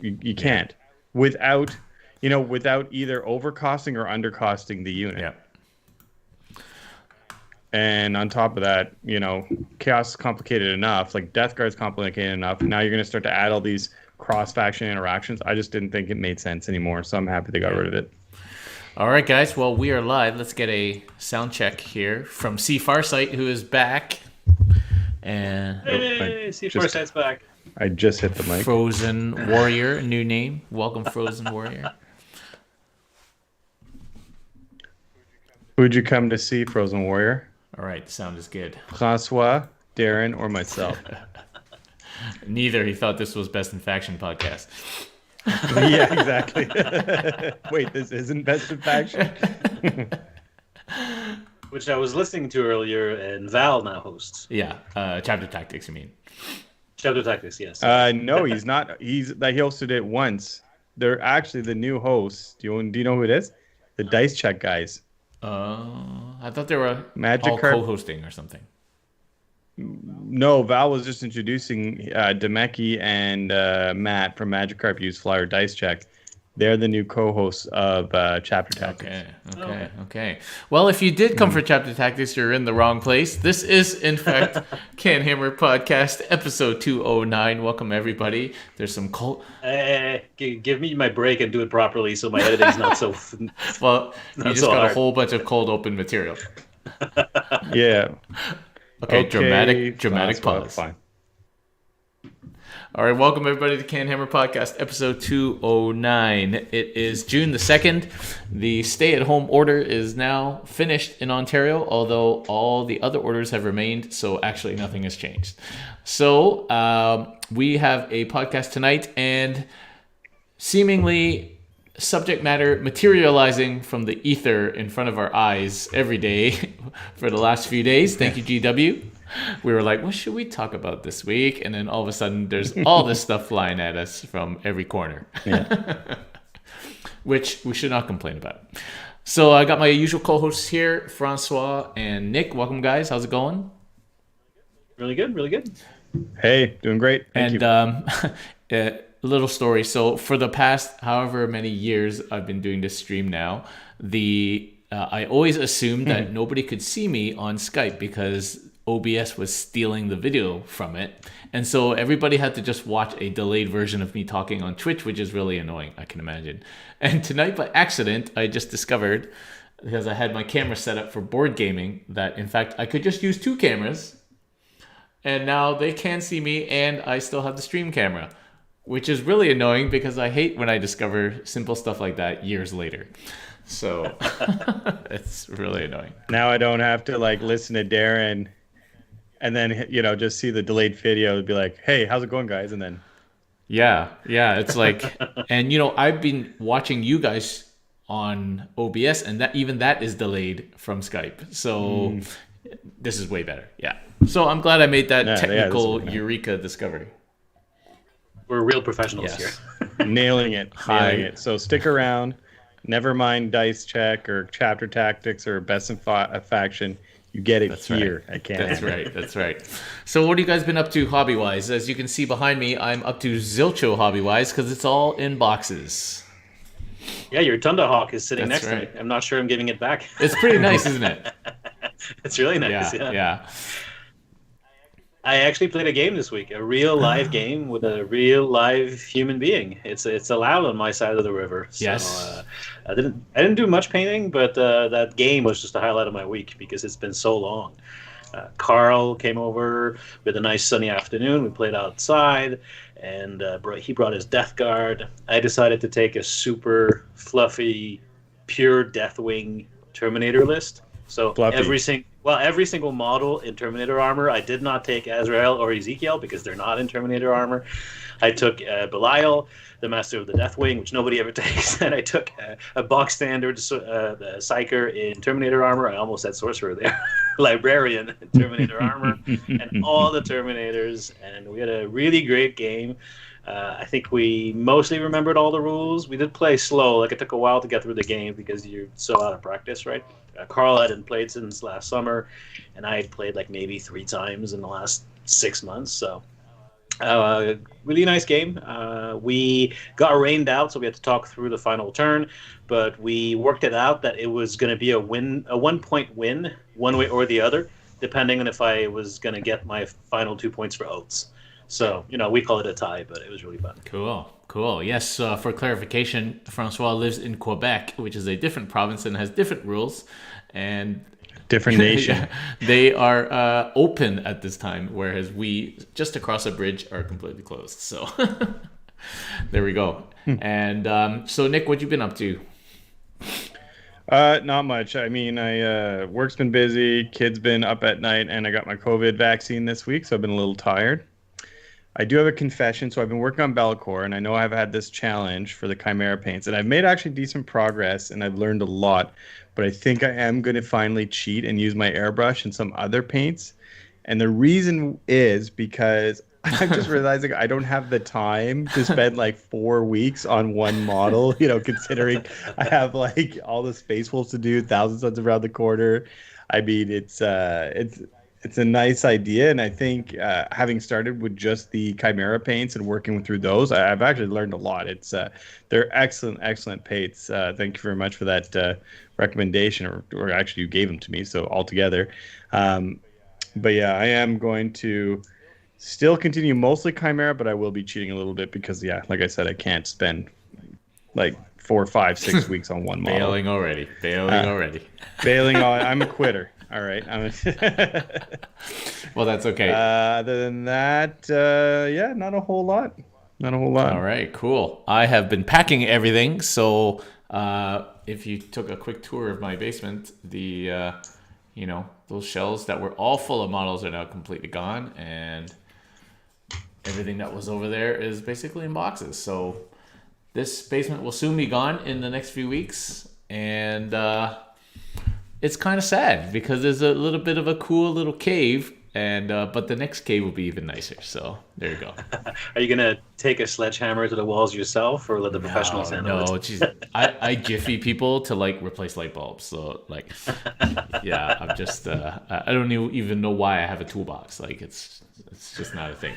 You can't without either overcosting or undercosting the unit. Yeah. And on top of that, chaos is complicated enough. Like Death Guard's complicated enough. Now you're going to start to add all these cross-faction interactions. I just didn't think it made sense anymore, so I'm happy they got rid of it. All right, guys. Well, we are live. Let's get a sound check here from C Farsight, who is back. And hey, C Farsight's back. I just hit the mic. Frozen Warrior, new name. Welcome, Frozen Warrior. Who'd you come to see, Frozen Warrior? All right, the sound is good. Francois, Darren, or myself? Neither. He thought this was Best in Faction podcast. Yeah, exactly. Wait, this isn't Best in Faction? Which I was listening to earlier, and Val now hosts. Yeah, Chapter Tactics, you mean? Chapter Tactics, yes. No, he's not. He hosted it once. They're actually the new hosts. Do you know who it is? The Dice Check guys. I thought they were Magic all co-hosting or something. No, Val was just introducing Demeki and Matt from Magic Carp Use Flyer Dice Check. They're the new co-hosts of Chapter Tactics. Okay. Well, if you did come for Chapter Tactics, you're in the wrong place. This is, in fact, CanHammer Podcast, episode 209. Welcome, everybody. There's some cold... give me my break and do it properly so my editing's not so... Well, you just got a whole bunch of cold open material. Yeah. Okay, dramatic pause. Fine. All right, welcome everybody to CanHammer Podcast, episode 209. It is June the 2nd. The stay-at-home order is now finished in Ontario, although all the other orders have remained, so actually nothing has changed. So we have a podcast tonight, and seemingly subject matter materializing from the ether in front of our eyes every day for the last few days. Thank you, GW. We were like, what should we talk about this week? And then all of a sudden, there's all this stuff flying at us from every corner, which we should not complain about. So I got my usual co-hosts here, Francois and Nick. Welcome, guys. How's it going? Really good, really good. Hey, doing great. Thank you. A little story. So for the past however many years I've been doing this stream now, I always assumed that nobody could see me on Skype because OBS was stealing the video from it. And so everybody had to just watch a delayed version of me talking on Twitch, which is really annoying, I can imagine. And tonight, by accident, I just discovered, because I had my camera set up for board gaming, that in fact I could just use two cameras. And now they can see me and I still have the stream camera, which is really annoying because I hate when I discover simple stuff like that years later. So it's really annoying. Now I don't have to listen to Darren and then, just see the delayed video and be like, hey, how's it going, guys? And then. Yeah. It's like, and I've been watching you guys on OBS and that is delayed from Skype. So this is way better. Yeah. So I'm glad I made that technical eureka discovery. We're real professionals here. Nailing it. So stick around. Never mind Dice Check or Chapter Tactics or Best in Faction. You get it here at CanHammer. That's right. So what have you guys been up to hobby-wise? As you can see behind me, I'm up to zilcho hobby-wise because it's all in boxes. Yeah, your Thunderhawk is sitting next to me. I'm not sure I'm giving it back. It's pretty nice, isn't it? It's really nice, yeah. I actually played a game this week, a real live game with a real live human being. It's allowed on my side of the river. So, yes. I didn't do much painting, but that game was just a highlight of my week because it's been so long. Carl came over with a nice sunny afternoon. We played outside, and he brought his Death Guard. I decided to take a super fluffy, pure Deathwing Terminator list. So every single model in Terminator armor, I did not take Azrael or Ezekiel because they're not in Terminator armor. I took Belial, the Master of the Deathwing, which nobody ever takes, and I took a box standard Psyker in Terminator armor. I almost said Sorcerer there. Librarian in Terminator armor, and all the Terminators, and we had a really great game. I think we mostly remembered all the rules. We did play slow. It took a while to get through the game because you're so out of practice, right? Carl hadn't played since last summer, and I had played maybe 3 times in the last 6 months. So Really nice game. We got rained out, so we had to talk through the final turn, but we worked it out that it was going to be a 1 point win, one way or the other, depending on if I was going to get my final 2 points for oaths. So, we call it a tie, but it was really fun. Cool. Yes, for clarification, Francois lives in Quebec, which is a different province and has different rules. And different nation. Yeah, they are open at this time, whereas we, just across a bridge, are completely closed. So there we go. And so, Nick, what you been up to? Not much. I mean, work's been busy, kids been up at night, and I got my COVID vaccine this week, so I've been a little tired. I do have a confession. So I've been working on Bellicor, and I know I've had this challenge for the Chimera paints, and I've made actually decent progress, and I've learned a lot. But I think I am going to finally cheat and use my airbrush and some other paints. And the reason is because I'm just realizing I don't have the time to spend like 4 weeks on one model, considering I have like all the Space Wolves to do, Thousand Suns around the corner. I mean, it's a nice idea, and I think having started with just the Chimera paints and working through those, I've actually learned a lot. They're excellent paints. Thank you very much for that recommendation, or actually you gave them to me, so altogether. But yeah, I am going to still continue mostly Chimera, but I will be cheating a little bit because, yeah, like I said, I can't spend like 4, 5, 6 weeks on one model. Bailing already. Bailing on. I'm a quitter. All right. Well, that's okay. Other than that, yeah, not a whole lot. All right, cool. I have been packing everything. So if you took a quick tour of my basement, those shelves that were all full of models are now completely gone. And everything that was over there is basically in boxes. So this basement will soon be gone in the next few weeks. And it's kind of sad because there's a little bit of a cool little cave, and but the next cave will be even nicer. So there you go. Are you gonna take a sledgehammer to the walls yourself, or let the professionals handle it? No, geez, I jiffy people to like replace light bulbs. So like, yeah, I'm just I don't even know why I have a toolbox. Like it's just not a thing.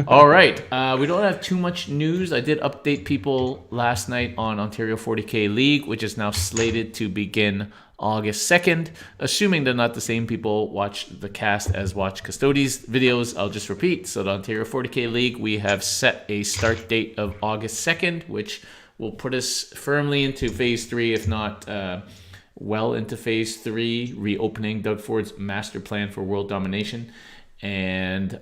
All right. We don't have too much news. I did update people last night on Ontario 40K League, which is now slated to begin August 2nd. Assuming they're not the same people watch the cast as watch Custodes videos, I'll just repeat. So the Ontario 40K League, we have set a start date of August 2nd, which will put us firmly into Phase 3, if not well into Phase 3, reopening Doug Ford's master plan for world domination. And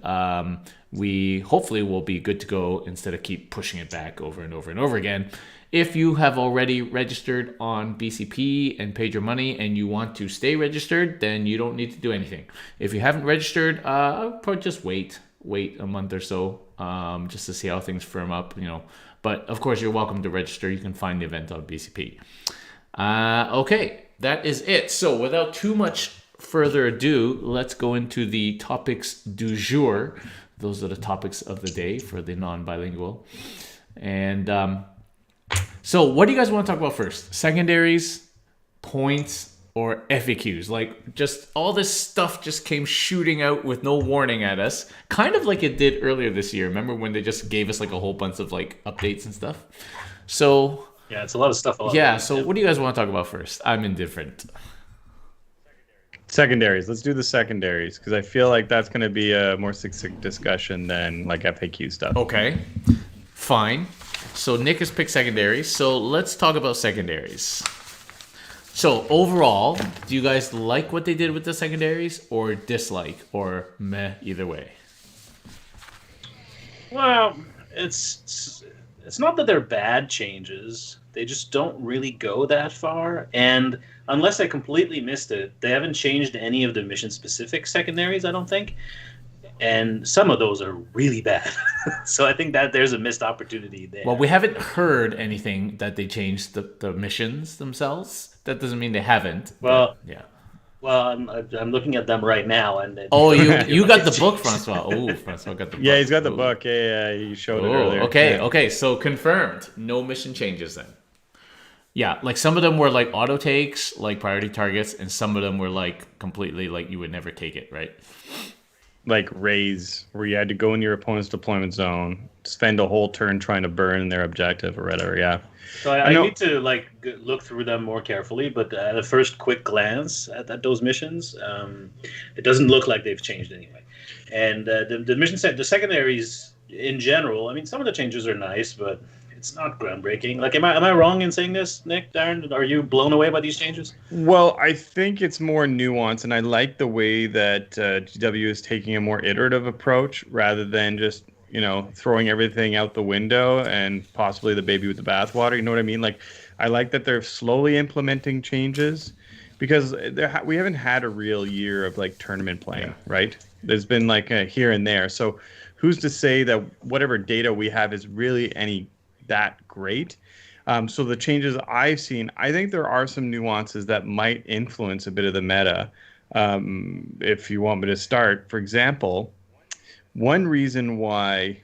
we hopefully will be good to go instead of keep pushing it back over and over and over again. If you have already registered on BCP and paid your money and you want to stay registered, then you don't need to do anything. If you haven't registered, I'll probably just wait a month or so just to see how things firm up, But of course, you're welcome to register. You can find the event on BCP. Okay, that is it. So without too much further ado, let's go into the topics du jour. Those are the topics of the day for the non-bilingual. And so what do you guys want to talk about first? Secondaries, points, or FAQs? Like, just all this stuff just came shooting out with no warning at us. Kind of like it did earlier this year. Remember when they just gave us like a whole bunch of like updates and stuff? So yeah, it's a lot of stuff. What do you guys want to talk about first? I'm indifferent. Secondaries. Let's do the secondaries because I feel like that's going to be a more succinct discussion than like FAQ stuff. Okay, fine. So Nick has picked secondaries. So let's talk about secondaries. So overall, do you guys like what they did with the secondaries, or dislike, or meh either way? Well, it's not that they're bad changes. They just don't really go that far. And unless I completely missed it, they haven't changed any of the mission-specific secondaries, I don't think. And some of those are really bad. So I think that there's a missed opportunity there. Well, we haven't heard anything that they changed the missions themselves. That doesn't mean they haven't. Well, yeah. Well, I'm looking at them right now, and you got the book, Francois. Oh, Francois got the book. Yeah, he's got the book. Yeah, he showed it earlier. Okay, so confirmed. No mission changes then. Yeah, like some of them were like auto takes, like priority targets, and some of them were like completely like you would never take it, right? like Raids, where you had to go in your opponent's deployment zone, spend a whole turn trying to burn their objective or whatever. Yeah, So I I know. need to look through them more carefully, but at a first quick glance at those missions, it doesn't look like they've changed anyway. And the mission set, the secondaries in general. I mean, some of the changes are nice, but it's not groundbreaking. Like, am I wrong in saying this, Nick, Darren? Are you blown away by these changes? Well, I think it's more nuanced, and I like the way that GW is taking a more iterative approach rather than just throwing everything out the window and possibly the baby with the bathwater. You know what I mean? Like, I like that they're slowly implementing changes because we haven't had a real year of like tournament playing, right? There's been like a here and there. So who's to say that whatever data we have is really any that great? So the changes I've seen, I think there are some nuances that might influence a bit of the meta. If you want me to start, for example, one reason why,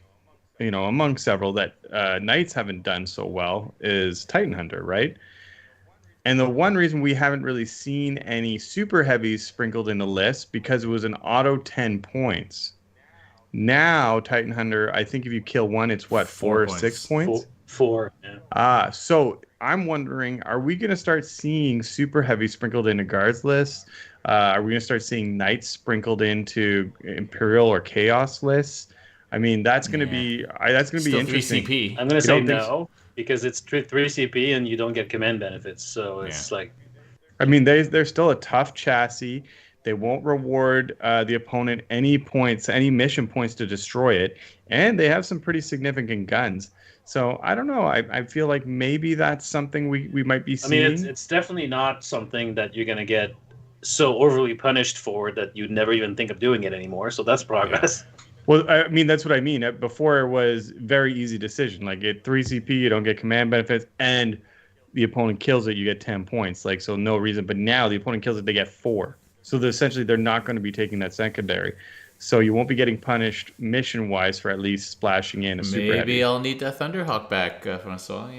among several, that Knights haven't done so well is Titan Hunter, right? And the one reason we haven't really seen any super heavies sprinkled in the list because it was an auto 10 points. Now, Titan Hunter, I think if you kill one, it's what, 4 or 6 points? Four. Yeah. So I'm wondering, are we going to start seeing super heavy sprinkled into guards lists? Are we going to start seeing knights sprinkled into Imperial or Chaos lists? I mean, that's going to be interesting. 3CP. I'm going to say no because it's 3CP and you don't get command benefits. So it's like, I mean, they're still a tough chassis. They won't reward the opponent any points, any mission points to destroy it, and they have some pretty significant guns. So I don't know. I feel like maybe that's something we might be seeing. I mean, it's definitely not something that you're going to get so overly punished for that you'd never even think of doing it anymore. So that's progress. Yeah. Well, I mean, that's what I mean. Before it was very easy decision. Like at 3CP, you don't get command benefits, and the opponent kills it, you get 10 points. Like, so no reason. But now the opponent kills it, they get 4. So essentially, they're not going to be taking that secondary. So you won't be getting punished mission-wise for at least splashing in a super heavy. Maybe I'll need that Thunderhawk back, Francois.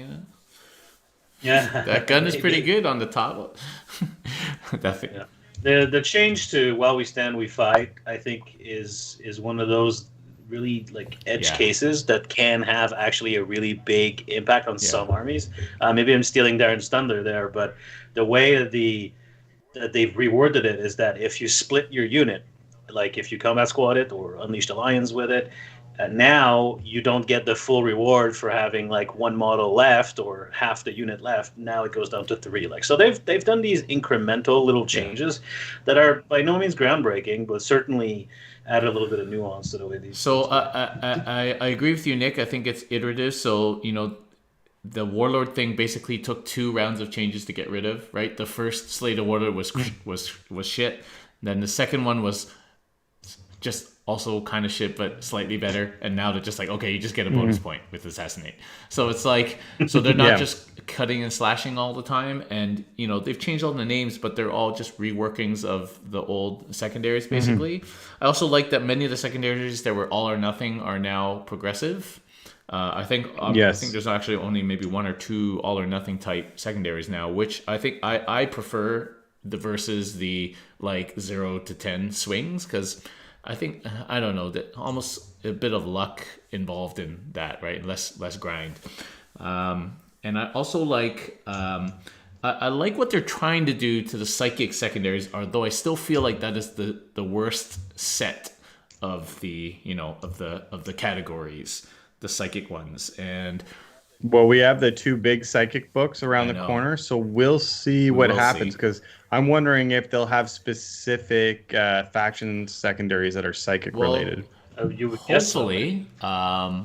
Yeah, that gun is pretty good on the top. Yeah. The change to while we stand we fight, I think is one of those really like edge cases that can have actually a really big impact on some armies. Maybe I'm stealing Darren's thunder there, but the way that they've reworded it is that if you split your unit, like if you combat squad it or Unleashed Alliance with it, now you don't get the full reward for having like one model left or half the unit left. Now it goes down to 3. Like, so they've done these incremental little changes that are by no means groundbreaking, but certainly add a little bit of nuance to the way these. So I agree with you, Nick. I think it's iterative. So the Warlord thing basically took 2 rounds of changes to get rid of. Right, the first slate of Warlord was shit. Then the second one was just also kind of shit, but slightly better. And now they're just like, okay, you just get a bonus point with Assassinate. So it's like, so they're not just cutting and slashing all the time. And, they've changed all the names, but they're all just reworkings of the old secondaries, basically. I also like that many of the secondaries that were all or nothing are now progressive. I think there's actually only maybe 1 or 2 all or nothing type secondaries now, which I think I prefer versus the like 0 to 10 swings, because I think, I don't know, that almost a bit of luck involved in that, right? Less grind. And I also like, I like what they're trying to do to the psychic secondaries, although I still feel like that is the worst set of the, of the categories, the psychic ones. And well, we have the 2 big psychic books around the corner, so we'll see what happens, because I'm wondering if they'll have specific faction secondaries that are psychic related. You would guess hopefully. I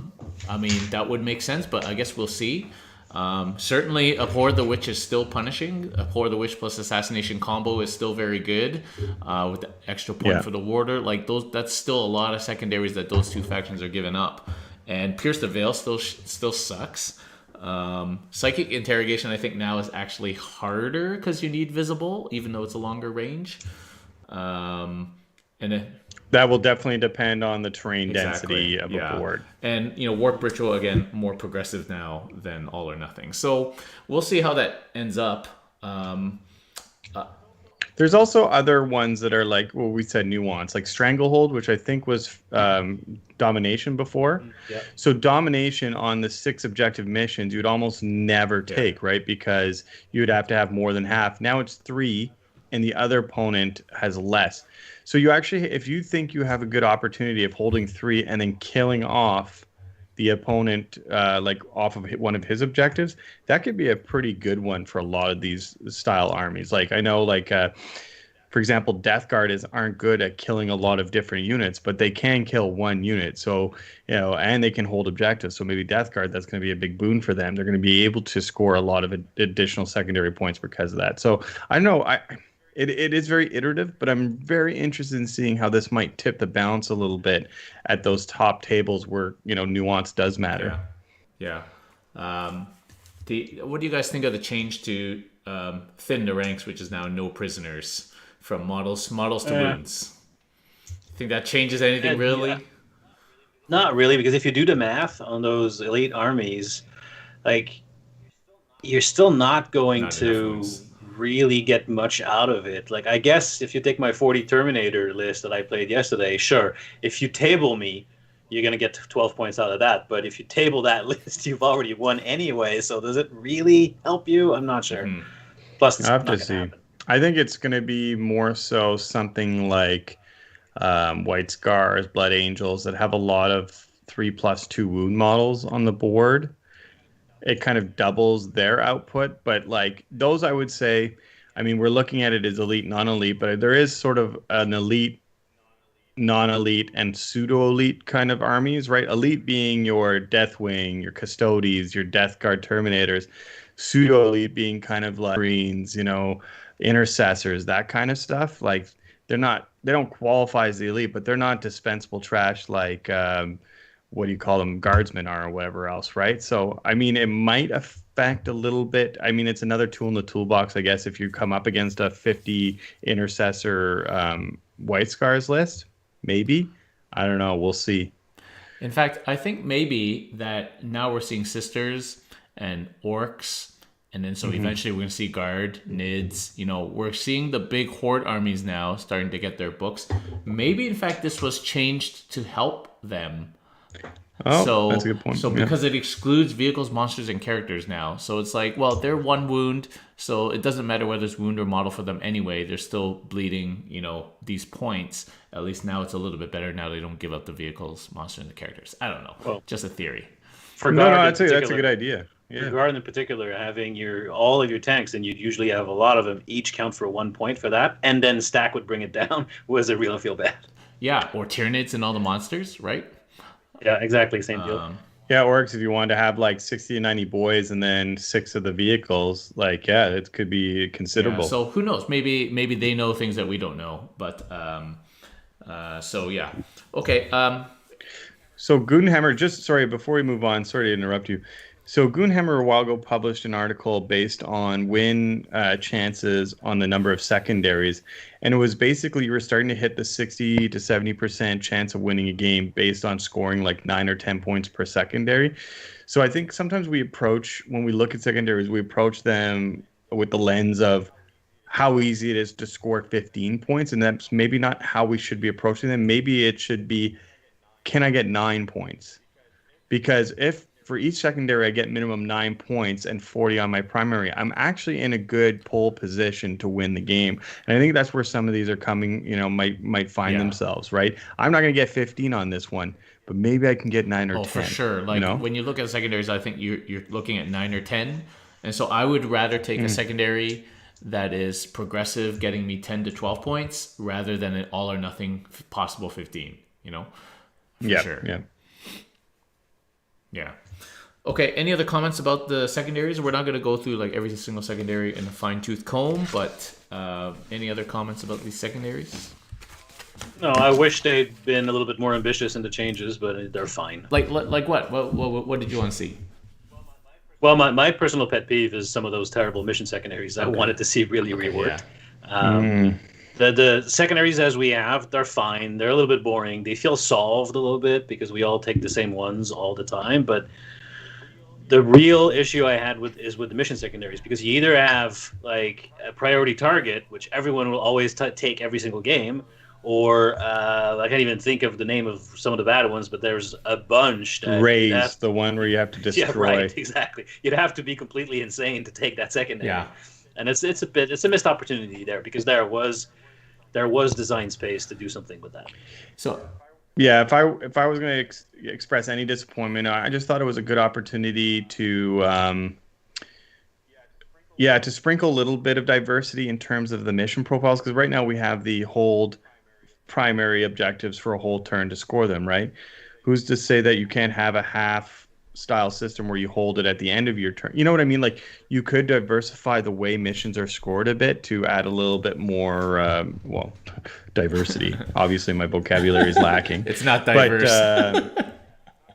mean, that would make sense, but I guess we'll see. Certainly, Abhor the Witch is still punishing. Abhor the Witch plus Assassination combo is still very good, with the extra point for the Warder. Like that's still a lot of secondaries that those 2 factions are giving up. And Pierce the Veil still sucks. Psychic Interrogation, I think now is actually harder because you need visible, even though it's a longer range. And that will definitely depend on the terrain density of a board. And Warp Ritual, again, more progressive now than all or nothing. So we'll see how that ends up. There's also other ones that are like, well, we said nuance, like Stranglehold, which I think was domination before. Yeah. So domination on the 6 objective missions, you'd almost never take, right? Because you'd have to have more than half. Now it's 3, and the other opponent has less. So you actually, if you think you have a good opportunity of holding 3 and then killing off the opponent, like off of one of his objectives, that could be a pretty good one for a lot of these style armies. Like I know, like for example, Death Guard aren't good at killing a lot of different units, but they can kill one unit. So and they can hold objectives. So maybe Death Guard, that's going to be a big boon for them. They're going to be able to score a lot of additional secondary points because of that. So I know It is very iterative, but I'm very interested in seeing how this might tip the balance a little bit at those top tables where nuance does matter. Yeah. What do you guys think of the change to thin the ranks, which is now no prisoners, from models to wounds? Think that changes anything really? Yeah. Not really, because if you do the math on those elite armies, like you're still not going to really get much out of it. Like, I guess if you take my 40 Terminator list that I played yesterday, sure, if you table me, you're going to get 12 points out of that. But if you table that list, you've already won anyway. So does it really help you? I'm not sure. Plus, it's I have to see. Happen. I think it's going to be more so something like White Scars, Blood Angels that have a lot of 3+2 wound models on the board. It kind of doubles their output, but like those, I would say, I mean, we're looking at it as elite, non-elite, but there is sort of an elite, non-elite, and pseudo-elite kind of armies, right? Elite being your Deathwing, your Custodes, your Death Guard Terminators, pseudo-elite being kind of like Marines, Intercessors, that kind of stuff. Like they don't qualify as the elite, but they're not dispensable trash like what do you call them, guardsmen are or whatever else, right? So, I mean, it might affect a little bit. I mean, it's another tool in the toolbox, I guess, if you come up against a 50 Intercessor White Scars list, maybe. I don't know. We'll see. In fact, I think maybe that now we're seeing Sisters and Orcs, and then so eventually we're going to see Guard, Nids. We're seeing the big Horde armies now starting to get their books. Maybe, in fact, this was changed to help them. Oh, that's a good point. So because it excludes vehicles, monsters, and characters now. So it's like, well, they're one wound, so it doesn't matter whether it's wound or model for them anyway. They're still bleeding, these points. At least now it's a little bit better. Now they don't give up the vehicles, monsters, and the characters. I don't know. Well, just a theory. That's a good idea. Yeah. For Guard in particular, having all of your tanks, and you'd usually have a lot of them, each count for 1 point for that, and then stack would bring it down, was a real feel bad. Yeah, or Tyranids and all the monsters, right? Yeah, exactly. Same deal. Yeah, Orcs, if you wanted to have like 60 to 90 boys and then 6 of the vehicles, like, yeah, it could be considerable. Yeah, so who knows? Maybe they know things that we don't know. But, so yeah. Okay. So Goonhammer, before we move on, sorry to interrupt you. So Goonhammer a while ago published an article based on win chances on the number of secondaries. And it was basically you were starting to hit the 60 to 70% chance of winning a game based on scoring like 9 or 10 points per secondary. So I think sometimes when we look at secondaries, we approach them with the lens of how easy it is to score 15 points. And that's maybe not how we should be approaching them. Maybe it should be, can I get 9 points? Because if for each secondary I get minimum 9 points and 40 on my primary, I'm actually in a good pole position to win the game. And I think that's where some of these are coming, might find themselves, right? I'm not going to get 15 on this one, but maybe I can get 9 or 10. Oh, for sure. Like when you look at secondaries, I think you're looking at 9 or 10. And so I would rather take a secondary that is progressive, getting me 10 to 12 points, rather than an all or nothing possible 15, For sure. Yeah. Okay, any other comments about the secondaries? We're not going to go through like every single secondary in a fine-tooth comb, but any other comments about these secondaries? No, I wish they'd been a little bit more ambitious in the changes, but they're fine. Like what? What did you want to see? Well, my personal pet peeve is some of those terrible mission secondaries I wanted to see really reworked. Yeah. The secondaries as we have, they're fine. They're a little bit boring. They feel solved a little bit because we all take the same ones all the time, but The real issue I had with the mission secondaries, because you either have like a priority target, which everyone will always take every single game, or I can't even think of the name of some of the bad ones, but there's a bunch that Raids, the one where you have to destroy. Yeah, right, exactly. You'd have to be completely insane to take that secondary. Yeah. And it's a missed opportunity there, because there was design space to do something with that. So yeah, if I was going to express any disappointment, I just thought it was a good opportunity to to sprinkle a little bit of diversity in terms of the mission profiles, because right now we have the hold primary objectives for a whole turn to score them, right? Who's to say that you can't have a half style system where you hold it at the end of your turn? You know what I mean? Like, you could diversify the way missions are scored a bit to add a little bit more diversity. Obviously my vocabulary is lacking. It's not diverse. But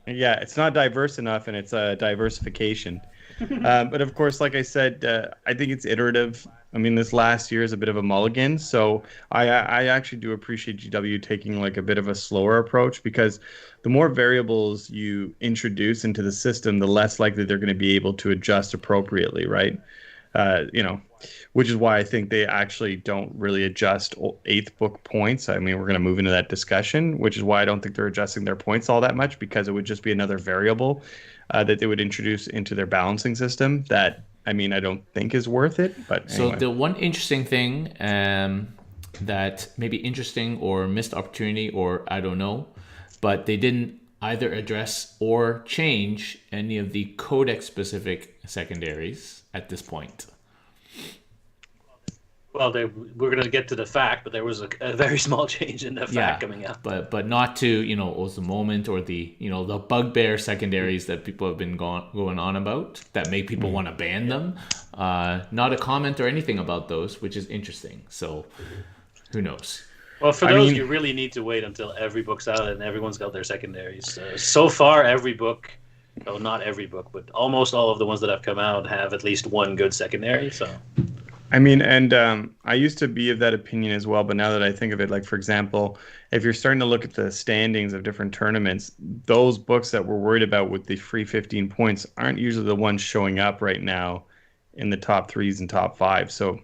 yeah, it's not diverse enough, and it's a diversification. But of course, like I said, I think it's iterative. I mean, this last year is a bit of a mulligan, so I actually do appreciate GW taking like a bit of a slower approach, because the more variables you introduce into the system, the less likely they're going to be able to adjust appropriately, right? Which is why I think they actually don't really adjust 8th book points. I mean, we're going to move into that discussion, which is why I don't think they're adjusting their points all that much, because it would just be another variable that they would introduce into their balancing system that, I mean, I don't think is worth it. But anyway. So the one interesting thing that maybe interesting or missed opportunity, or I don't know, but they didn't either address or change any of the codex specific secondaries at this point. Well, we're going to get to the fact, but there was a very small change in the fact coming up. But not to, the moment or the, the bugbear secondaries that people have been going on about that make people want to ban them. Not a comment or anything about those, which is interesting. So who knows? Well, for those, you really need to wait until every book's out and everyone's got their secondaries. So far, every book, well, not every book, but almost all of the ones that have come out have at least one good secondary. So, I mean, and I used to be of that opinion as well, but now that I think of it, like, for example, if you're starting to look at the standings of different tournaments, those books that we're worried about with the free 15 points aren't usually the ones showing up right now in the top 3s and top 5. So,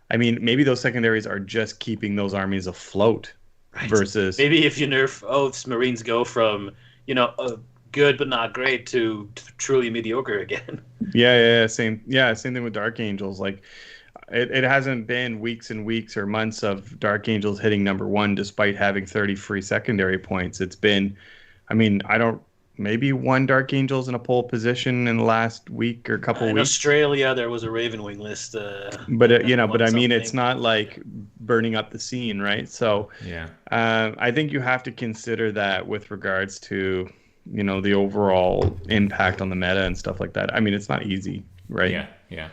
I mean, maybe those secondaries are just keeping those armies afloat, right, versus... Maybe if you nerf Oaths, Marines go from, good but not great to truly mediocre again. Yeah, same thing with Dark Angels. Like, it hasn't been weeks and weeks or months of Dark Angels hitting number 1 despite having 30 free secondary points. It's been, maybe one Dark Angels in a pole position in the last week or couple weeks. In Australia, there was a Ravenwing list. It's not like burning up the scene, right? So yeah, I think you have to consider that with regards to, the overall impact on the meta and stuff like that. I mean, it's not easy, right? Yeah.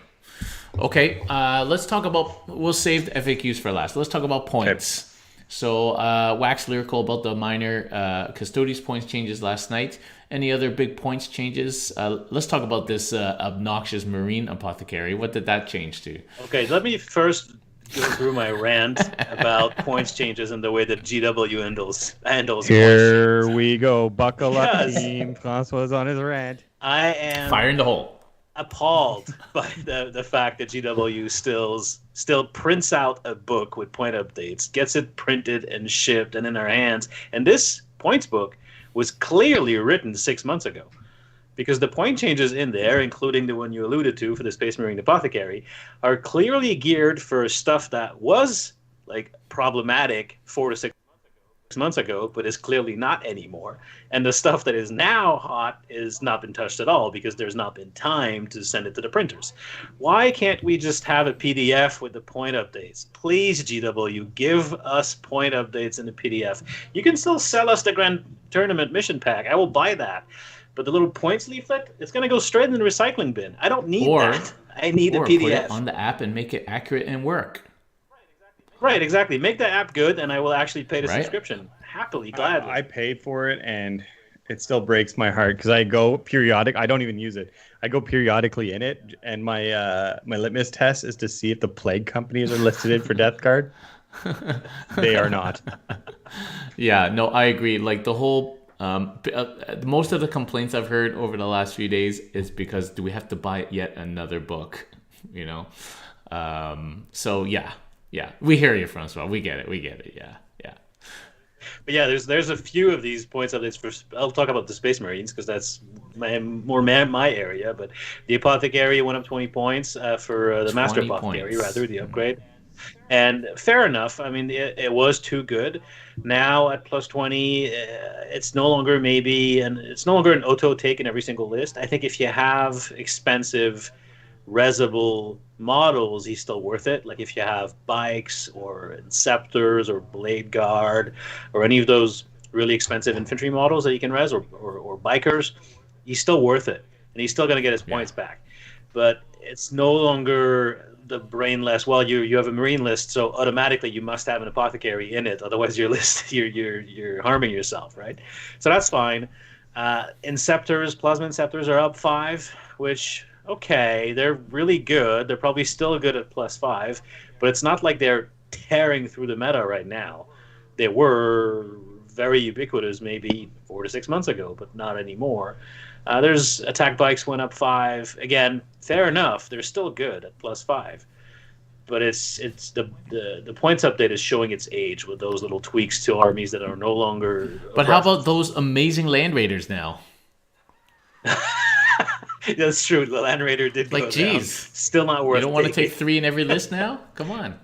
Okay, let's talk about, we'll save the FAQs for last. Let's talk about points. Okay. So wax lyrical about the minor Custodes points changes last night. Any other big points changes? Let's talk about this obnoxious Marine Apothecary. What did that change to? Okay, let me first go through my rant about points changes and the way that GW handles Here we go. Buckle up, team. Francois on his rant. I am fire in the hole. Appalled by the fact that GW still prints out a book with point updates, gets it printed and shipped and in our hands. And this points book was clearly written 6 months ago, because the point changes in there, including the one you alluded to for the Space Marine Apothecary, are clearly geared for stuff that was like problematic 4 to 6 months ago, but is clearly not anymore. And the stuff that is now hot is not been touched at all, because there's not been time to send it to the printers. Why can't we just have a PDF with the point updates? Please, GW, give us point updates in the PDF. You can still sell us the Grand Tournament mission pack. I will buy that. But the little points leaflet, it's going to go straight in the recycling bin. I don't need that. I need a PDF. Put it on the app and make it accurate and work. Right, exactly. Make the app good, and I will actually pay the subscription. Happily, gladly. I paid for it, and it still breaks my heart, because I go periodic. I don't even use it. I go periodically in it, and my litmus test is to see if the plague companies are listed in for Death Guard. They are not. Yeah, no, I agree. Like the whole Most of the complaints I've heard over the last few days is because do we have to buy yet another book? You know, so yeah, we hear you, Francois. We get it. Yeah. But yeah, there's a few of these points updates for. I'll talk about the Space Marines because that's my area. But the Apothecary went up 20 points for the Master Apothecary, rather the upgrade. And fair enough. I mean, it was too good. Now at plus 20, it's no longer it's no longer an auto take in every single list. I think if you have expensive resible models, he's still worth it. Like if you have bikes or Inceptors or Blade Guard or any of those really expensive infantry models that you can res or bikers, he's still worth it. And he's still going to get his points back. But it's no longer the brainless, well, you have a Marine list, so automatically you must have an Apothecary in it. Otherwise your list, you're harming yourself, right? So that's fine. Inceptors, Plasma Inceptors are up 5, which... okay, they're really good. They're probably still good at plus 5, but it's not like they're tearing through the meta right now. They were very ubiquitous maybe 4 to 6 months ago, but not anymore. There's attack bikes went up 5. Again, fair enough. They're still good at plus 5. But it's the points update is showing its age with those little tweaks to armies that are no longer. But how about those amazing Land Raiders now? That's true. The Land Raider did go down. Still not worth it. You don't want to take 3 in every list now? Come on.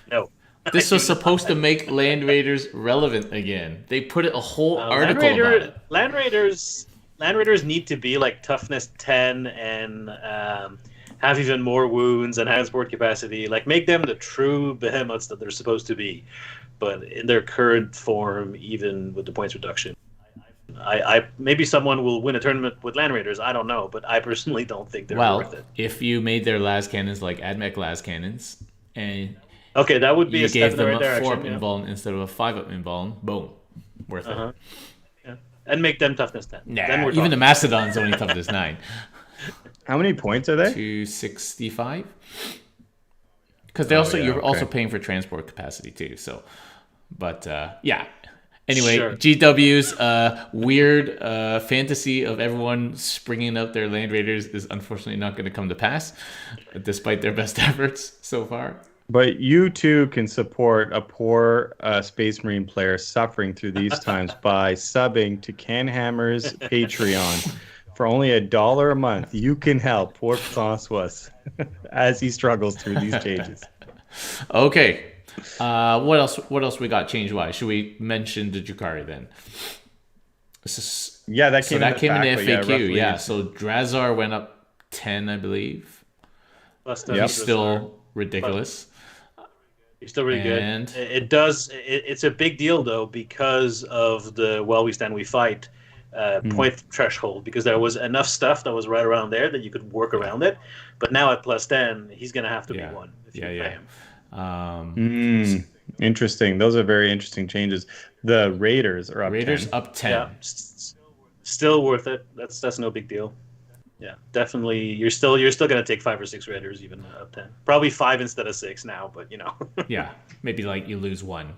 No. This was supposed to make Land Raiders relevant again. They put a whole article about it. Land Raiders need to be like toughness 10 and have even more wounds and transport capacity. Like make them the true behemoths that they're supposed to be. But in their current form, even with the points reduction, I maybe someone will win a tournament with Land Raiders. I don't know, but I personally don't think they're worth it. If you made their las cannons like AdMech las cannons, and okay, that would be you a step gave in the them right a direction. 4-up invuln instead of a 5-up invuln, boom, worth it. Yeah. And make them toughness 10. Nah, even the Mastodon's only toughness 9. How many points are they? 265. Because you're also paying for transport capacity too. So, but yeah. Anyway, sure. GW's weird fantasy of everyone springing up their Land Raiders is unfortunately not going to come to pass, despite their best efforts so far. But you too can support a poor Space Marine player suffering through these times by subbing to CanHammer's Patreon. For only $1 a month, you can help poor Francois as he struggles through these changes. Okay. What else we got change wise? Should we mention the Drukhari then? That came in the FAQ. Yeah, so Drazar went up 10, I believe. He's still ridiculous. He's still really good. It's a big deal though because of the we stand we fight point threshold, because there was enough stuff that was right around there that you could work around it. But now at plus 10, he's going to have to be one if you pay him. Interesting. Those are very interesting changes. The Raiders are up 10. Up 10. Yeah, still worth it. That's no big deal. Yeah, definitely. You're still going to take 5 or 6 Raiders even up 10. Probably 5 instead of 6 now, but yeah, maybe like you lose 1.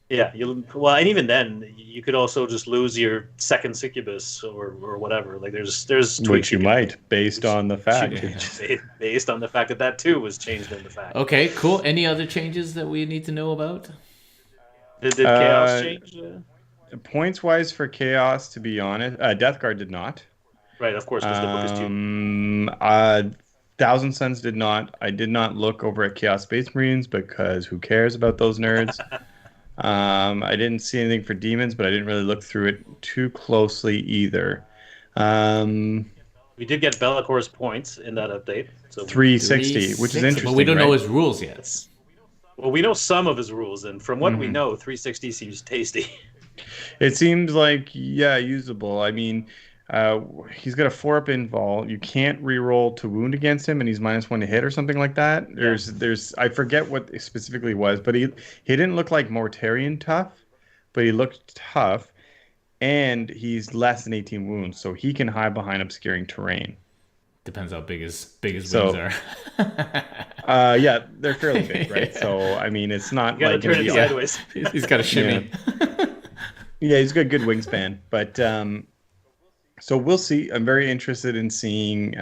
Yeah, and even then, you could also just lose your second Succubus or whatever. Like there's tweaks which you might based on the fact based on the fact that too was changed in the fact. Okay, cool. Any other changes that we need to know about? Did Chaos change? Points wise for Chaos, to be honest, Death Guard did not. Right, of course, because the book is too. Thousand Suns did not. I did not look over at Chaos Space Marines because who cares about those nerds? I didn't see anything for demons, but I didn't really look through it too closely either. We did get Bellacor's points in that update. So 360, which is interesting. But we don't know his rules yet. Well, we know some of his rules, and from what we know, 360 seems tasty. It seems like, usable. I mean, he's got a 4-up invul. You can't reroll to wound against him, and he's -1 to hit or something like that. There's I forget what it specifically was, but he didn't look like Mortarion tough, but he looked tough, and he's less than 18 wounds, so he can hide behind obscuring terrain. Depends how big his wounds are. Yeah, they're fairly big, right? So I mean, it's not like turn it sideways. He's got a shimmy. Yeah, he's got good wingspan, but so we'll see. I'm very interested in seeing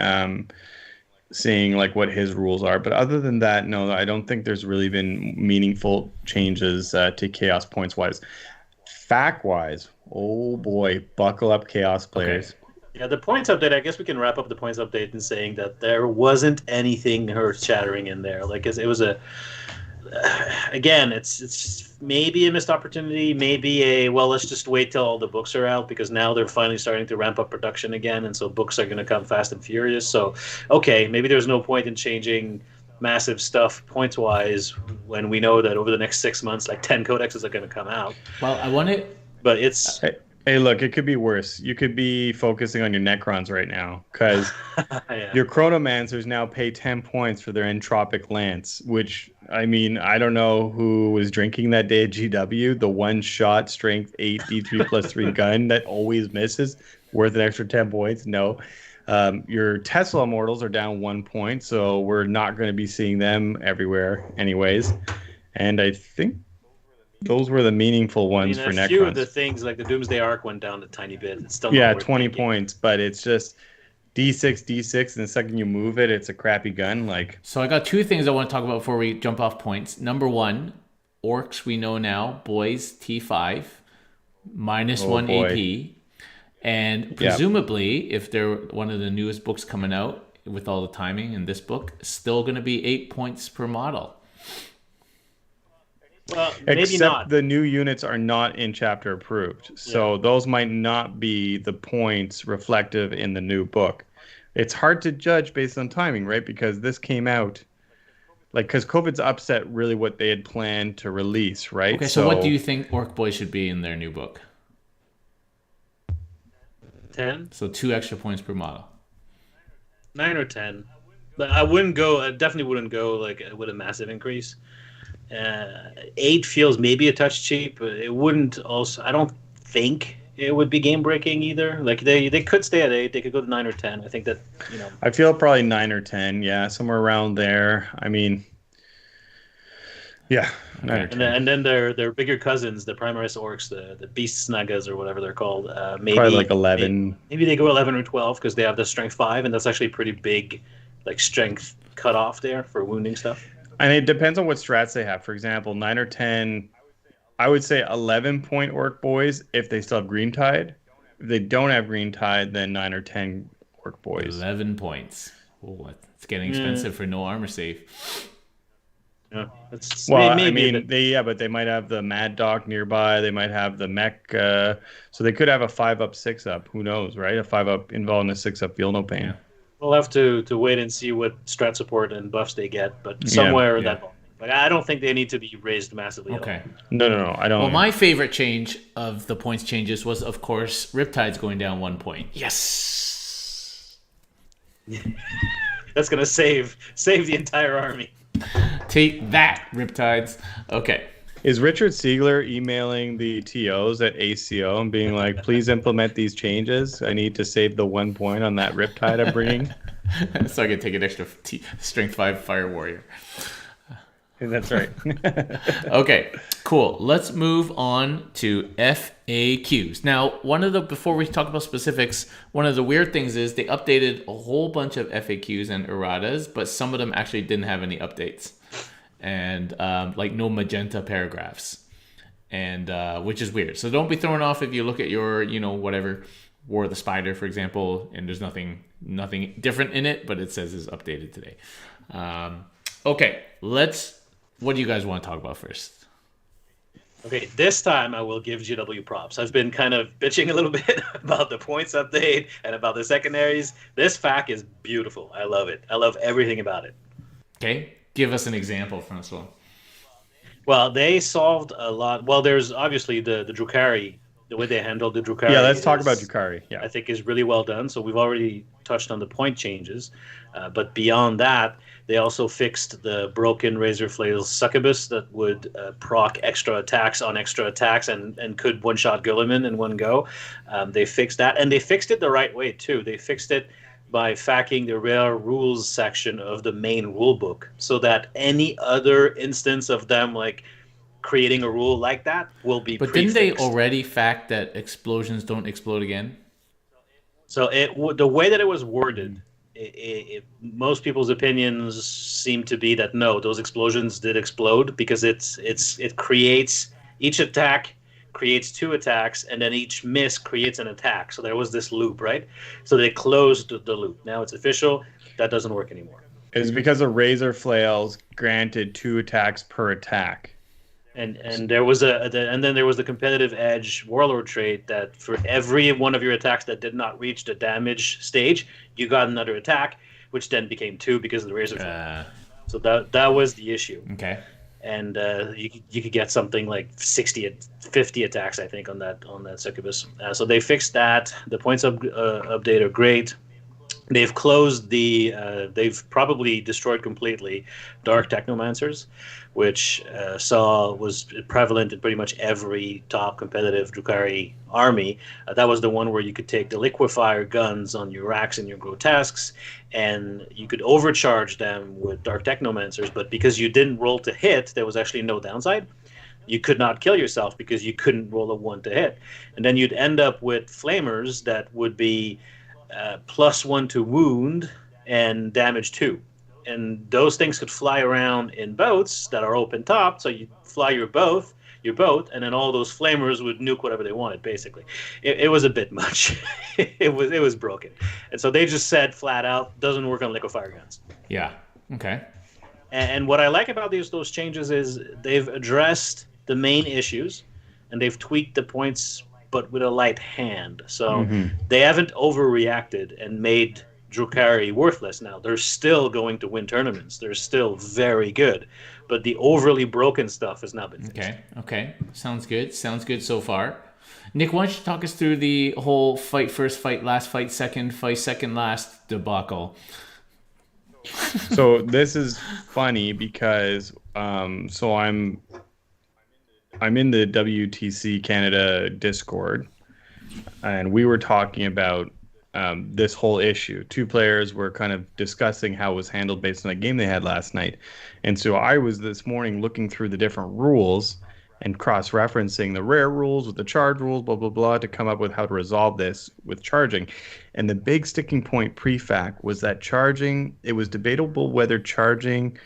like what his rules are. But other than that, no, I don't think there's really been meaningful changes to chaos points wise. Fact wise, oh boy, buckle up, chaos Okay. players. Yeah, the points update. I guess we can wrap up the points update in saying that there wasn't anything earth-shattering in there. Like it was a again, it's maybe a missed opportunity, maybe a well, let's just wait till all the books are out because now they're finally starting to ramp up production again, and so books are going to come fast and furious. So, okay, maybe there's no point in changing massive stuff points wise when we know that over the next 6 months, like 10 codexes are going to come out. Well, I want to. But it's Hey, look, it could be worse. You could be focusing on your Necrons right now because yeah. your Chronomancers now pay 10 points for their Entropic Lance, which, I mean, I don't know who was drinking that day at GW. The one-shot strength 8 D3 plus 3 gun that always misses, worth an extra 10 points. No. Your Tesla Immortals are down 1 point, so we're not going to be seeing them everywhere anyways. And I think those were the meaningful ones for a few of the Necrons. things like the Doomsday Arc went down a tiny bit. It's still not Yeah, worth 20 thinking. points, but it's just D6, D6, and the second you move it, it's a crappy gun. Like, So I got two things I want to talk about before we jump off points. Number one, orcs we know now, boys T5, minus oh one boy. AP, and Yeah. presumably, if they're one of the newest books coming out with all the timing in this book, still going to be 8 points per model. Well, maybe Except not. the new units are not in chapter approved. So those might not be the points reflective in the new book. It's hard to judge based on timing, right? Because this came out like because COVID's upset really what they had planned to release, right? Okay, so what do you think orc boys should be in their new book? 10, So 2 extra points per model. 9 or 10. But I wouldn't go. I definitely wouldn't go like with a massive increase. 8 feels maybe a touch cheap, but it wouldn't. Also, I don't think it would be game breaking either. Like they could stay at 8. They could go to 9 or 10. I think that I feel probably 9 or 10, yeah, somewhere around there. I mean, yeah, 9 or 10. And then their bigger cousins, the Primaris orcs, the Beast Snagas or whatever they're called. Maybe Probably like 11. Maybe they go 11 or 12 because they have the strength 5, and that's actually pretty big, like strength cutoff there for wounding stuff. And it depends on what strats they have. For example, 9 or 10, I would say 11-point orc boys if they still have green tide. If they don't have green tide, then 9 or 10 orc boys. 11 points. Oh, it's getting expensive for no armor save. Yeah, it's Well, maybe I a mean, bit- but they might have the Mad Dog nearby. They might have the Mech. So they could have a 5-up, 6-up. Who knows, right? A 5-up involving a 6-up feel no pain. Yeah. we'll have to wait and see what strat support and buffs they get, but somewhere in yeah. that. Like I don't think they need to be raised massively. at all. Okay. No, I don't. Well, my favorite change of the points changes was, of course, Riptide's going down 1 point. Yes. That's gonna save the entire army. Take that, Riptides. Okay. Is Richard Siegler emailing the TOs at ACO and being like, please implement these changes? I need to save the 1 point on that Riptide I'm bringing. So I can take an extra strength 5 fire warrior. That's right. Okay, cool. Let's move on to FAQs. Now, before we talk about specifics, one of the weird things is they updated a whole bunch of FAQs and erratas, but some of them actually didn't have any updates, and like no magenta paragraphs, and which is weird. So don't be thrown off if you look at your, whatever War of the Spider, for example, and there's nothing different in it, but it says it's updated today. Okay, what do you guys want to talk about first? Okay, this time I will give GW props. I've been kind of bitching a little bit about the points update and about the secondaries. This FAQ is beautiful. I love it. I love everything about it. Okay, give us an example, Francois. Well, they solved a lot. Well, there's obviously the Drukhari, the way they handled the Drukhari. Yeah, let's talk about Drukhari. Yeah, I think is really well done. So we've already touched on the point changes. But beyond that, they also fixed the broken Razor Flail Succubus that would proc extra attacks on extra attacks and could one-shot Guilliman in one go. They fixed that, and they fixed it the right way, too. They fixed it by facking the rare rules section of the main rulebook so that any other instance of them, like, creating a rule like that will be But prefixed. didn't they already fact that explosions don't explode again? So the way that it was worded, most people's opinions seem to be that no, those explosions did explode because it creates each attack creates 2 attacks, and then each miss creates an attack. So there was this loop, right? So they closed the loop. Now it's official. That doesn't work anymore. It's because of razor flails granted 2 attacks per attack. And there was and then there was the competitive edge warlord trait that for every one of your attacks that did not reach the damage stage, you got another attack, which then became 2 because of the razor flail. So that was the issue. Okay. And you could get something like 50 attacks, I think, on that succubus. So they fixed that. The points update are great. They've closed they've probably destroyed completely Dark Technomancers, which was prevalent in pretty much every top competitive Drukhari army. That was the one where you could take the liquefier guns on your racks and your grotesques, and you could overcharge them with Dark Technomancers, but because you didn't roll to hit, there was actually no downside. You could not kill yourself because you couldn't roll a 1 to hit. And then you'd end up with flamers that would be +1 to wound and damage 2. And those things could fly around in boats that are open topped, so you fly your boat, and then all those flamers would nuke whatever they wanted. Basically, it was a bit much. it was broken, and so they just said flat out, doesn't work on liquefier guns. Yeah. Okay. And what I like about those changes is they've addressed the main issues, and they've tweaked the points, but with a light hand. So they haven't overreacted and made Drukhari worthless now. They're still going to win tournaments. They're still very good. But the overly broken stuff has now been fixed. Okay. Sounds good. Sounds good so far. Nick, why don't you talk us through the whole fight first, fight last, fight second last debacle? So this is funny because so I'm in the WTC Canada Discord, and we were talking about this whole issue. 2 players were kind of discussing how it was handled based on the game they had last night. And so I was this morning looking through the different rules and cross-referencing the rare rules with the charge rules, blah, blah, blah, to come up with how to resolve this with charging. And the big sticking point pre-fac was that charging, it was debatable whether charging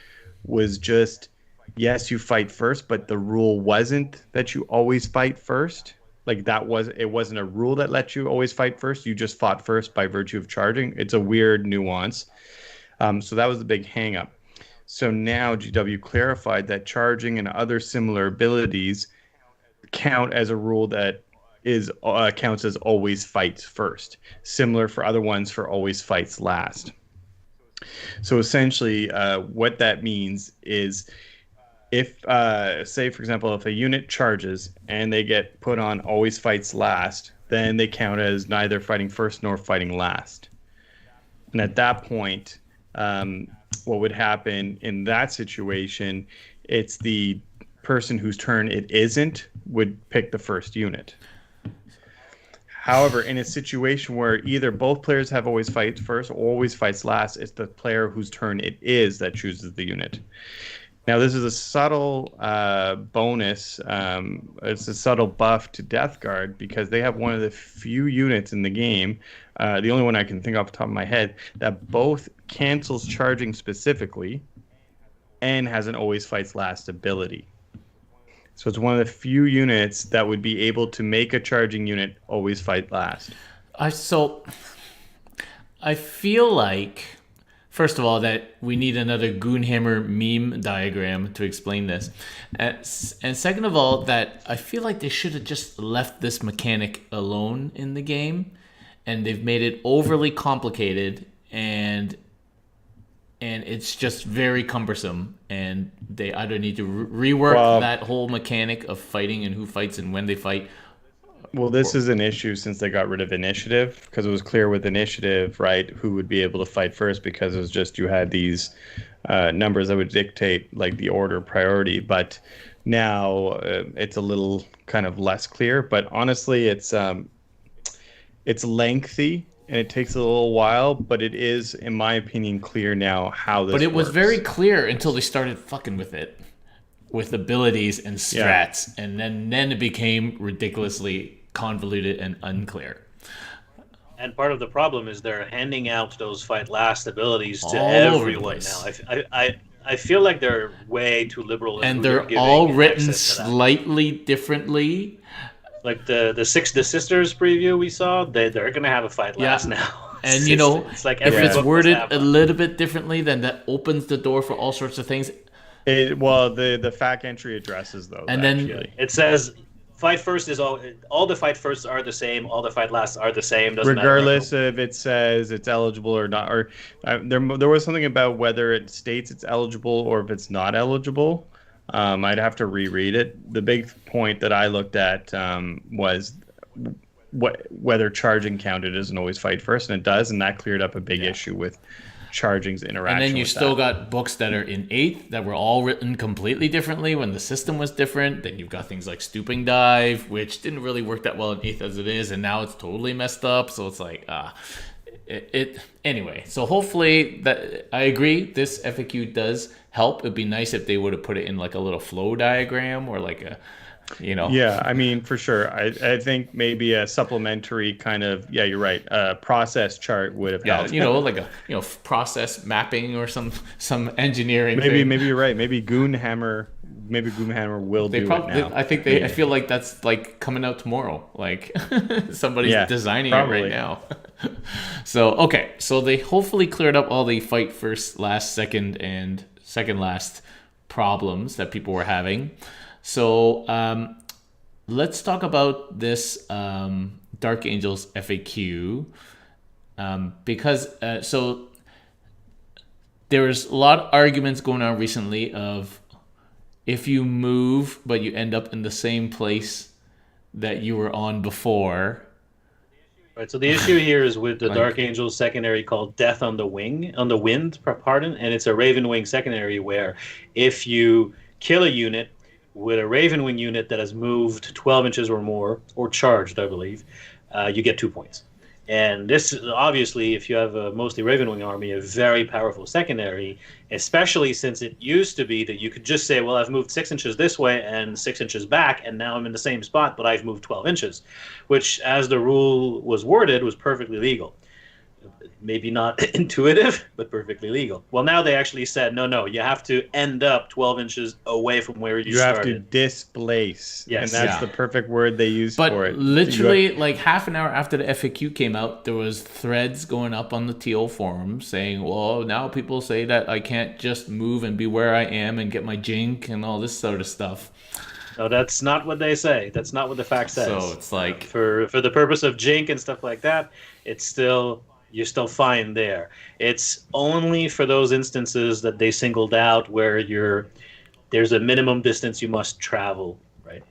was just, yes, you fight first, but the rule wasn't that you always fight first. Like it wasn't a rule that let you always fight first. You just fought first by virtue of charging. It's a weird nuance. So that was the big hang up. So now GW clarified that charging and other similar abilities count as a rule that counts as always fights first. Similar for other ones for always fights last. So essentially what that means is if, say, for example, if a unit charges and they get put on always fights last, then they count as neither fighting first nor fighting last. And at that point, what would happen in that situation, it's the person whose turn it isn't would pick the first unit. However, in a situation where either both players have always fights first or always fights last, it's the player whose turn it is that chooses the unit. Now, this is a subtle bonus. It's a subtle buff to Death Guard because they have one of the few units in the game, the only one I can think off the top of my head, that both cancels charging specifically and has an always fights last ability. So it's one of the few units that would be able to make a charging unit always fight last. So I feel like, first of all, that we need another CanHammer meme diagram to explain this. And second of all, that I feel like they should have just left this mechanic alone in the game. And they've made it overly complicated, and it's just very cumbersome. And they either need to rework that whole mechanic of fighting and who fights and when they fight. Well, this is an issue since they got rid of initiative, because it was clear with initiative, right, who would be able to fight first, because it was just you had these numbers that would dictate like the order priority. But now it's a little kind of less clear. But honestly, it's lengthy and it takes a little while, but it is, in my opinion, clear now how this works. But it was very clear until they started fucking with it. with abilities and strats, and then it became ridiculously convoluted and unclear. And part of the problem is they're handing out those fight last abilities to All over the everyone place. now. I feel like they're way too liberal, in And who they're giving all written access to that. slightly differently. Like the Sisters preview we saw, they're gonna have a fight last now. And It's like if every it's book must worded have a one. little bit differently, then that opens the door for all sorts of things. Well, the FAQ entry addresses those. And then- actually. It says fight first is all the fight firsts are the same, all the fight lasts are the same. Doesn't regardless matter. if it says it's eligible or not, or there was something about whether it states it's eligible or if it's not eligible. I'd have to reread it. The big point that I looked at was whether charging counted doesn't always fight first, and it does, and that cleared up a big issue with charging's interaction. And then you with still that. got books that are in 8th that were all written completely differently when the system was different. Then you've got things like Stooping Dive, which didn't really work that well in 8th as it is, and now it's totally messed up. So it's like, anyway. So hopefully, that I agree, this FAQ does help. It'd be nice if they would have put it in like a little flow diagram or like a, Yeah, I mean, for sure. I think maybe a supplementary kind of, you're right, process chart would have helped. like a process mapping or some engineering maybe thing. you're right. Maybe Goonhammer will do it now. I feel like that's like coming out tomorrow. Like somebody's designing probably. it right now. So they hopefully cleared up all the fight first, last, second, and second last problems that people were having. So let's talk about this Dark Angels FAQ because so there's a lot of arguments going on recently of if you move but you end up in the same place that you were on before. Right, so the issue here is with the Dark Angels secondary called Death on the Wind, and it's a Raven Wing secondary where if you kill a unit with a Raven Wing unit that has moved 12 inches or more, or charged, I believe, you get 2 points. And this is obviously, if you have a mostly Raven Wing army, a very powerful secondary, especially since it used to be that you could just say, well, I've moved 6 inches this way and 6 inches back, and now I'm in the same spot, but I've moved 12 inches, which, as the rule was worded, was perfectly legal. Maybe not intuitive, but perfectly legal. Well, now they actually said, no, you have to end up 12 inches away from where you started. You have to displace. Yes. And that's the perfect word they use for it. But literally, like half an hour after the FAQ came out, there was threads going up on the TO forum saying, well, now people say that I can't just move and be where I am and get my jink and all this sort of stuff. No, that's not what they say. That's not what the fact says. So it's like... For the purpose of jink and stuff like that, you're still fine there. It's only for those instances that they singled out where there's a minimum distance you must travel, right?